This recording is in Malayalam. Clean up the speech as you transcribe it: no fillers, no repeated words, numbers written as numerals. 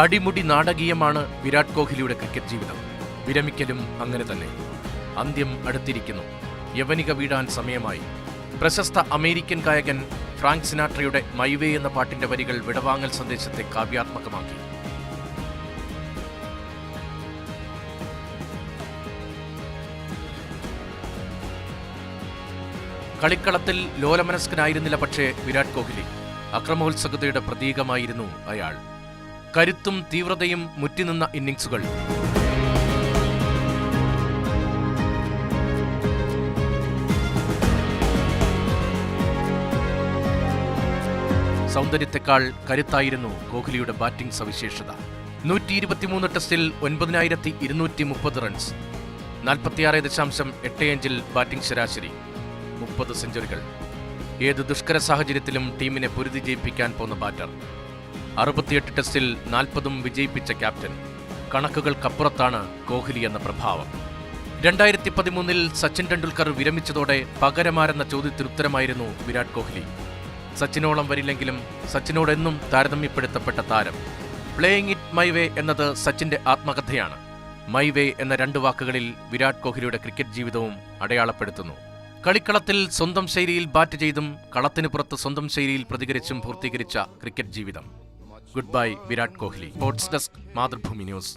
അടിമുടി നാടകീയമാണ് വിരാട് കോഹ്ലിയുടെ ക്രിക്കറ്റ് ജീവിതം. വിരമിക്കലും അങ്ങനെ തന്നെ. അന്ത്യം അടുത്തിരിക്കുന്നു. യവനിക വീഴാൻ സമയമായി. പ്രശസ്ത അമേരിക്കൻ ഗായകൻ ഫ്രാങ്ക് സിനാട്രയുടെ മൈവേ എന്ന പാട്ടിന്റെ വരികൾ വിടവാങ്ങൽ സന്ദേശത്തെ കാവ്യാത്മകമാക്കി. കളിക്കളത്തിൽ ലോലമനസ്കനായിരുന്നില്ല പക്ഷേ വിരാട് കോഹ്ലി. അക്രമോത്സുകതയുടെ പ്രതീകമായിരുന്നു അയാൾ. കരുത്തും തീവ്രതയും മുറ്റിനിന്ന ഇന്നിംഗ്സുകൾ. സൗന്ദര്യത്തെക്കാൾ കരുത്തായിരുന്നു കോഹ്ലിയുടെ ബാറ്റിംഗ് സവിശേഷത. 123 ടെസ്റ്റിൽ 9230 റൺസ്, 46.85 ബാറ്റിംഗ് ശരാശരി, 30 സെഞ്ചുറികൾ. ഏത് ദുഷ്കര സാഹചര്യത്തിലും ടീമിനെ പൊരുതി ജയിപ്പിക്കാൻ പോന്ന ബാറ്റർ. 68 ടെസ്റ്റിൽ 40 വിജയിപ്പിച്ച ക്യാപ്റ്റൻ. കണക്കുകൾക്കപ്പുറത്താണ് കോഹ്ലി എന്ന പ്രഭാവം. 2013 സച്ചിൻ ടെണ്ടുൽക്കർ വിരമിച്ചതോടെ പകരമാരെന്ന ചോദ്യത്തിനുത്തരമായിരുന്നു വിരാട് കോഹ്ലി. സച്ചിനോളം വരില്ലെങ്കിലും സച്ചിനോടെന്നും താരതമ്യപ്പെടുത്തപ്പെട്ട താരം. പ്ലേയിങ് ഇറ്റ് മൈ വേ എന്നത് സച്ചിന്റെ ആത്മകഥയാണ്. മൈ വേ എന്ന 2 വാക്കുകളിൽ വിരാട് കോഹ്ലിയുടെ ക്രിക്കറ്റ് ജീവിതവും അടയാളപ്പെടുത്തുന്നു. കളിക്കളത്തിൽ സ്വന്തം ശൈലിയിൽ ബാറ്റ് ചെയ്തും കളത്തിനു പുറത്ത് സ്വന്തം ശൈലിയിൽ പ്രതികരിച്ചും പൂർത്തീകരിച്ച ക്രിക്കറ്റ് ജീവിതം. Good bye Virat Kohli. Sports desk, Mathrubhumi news.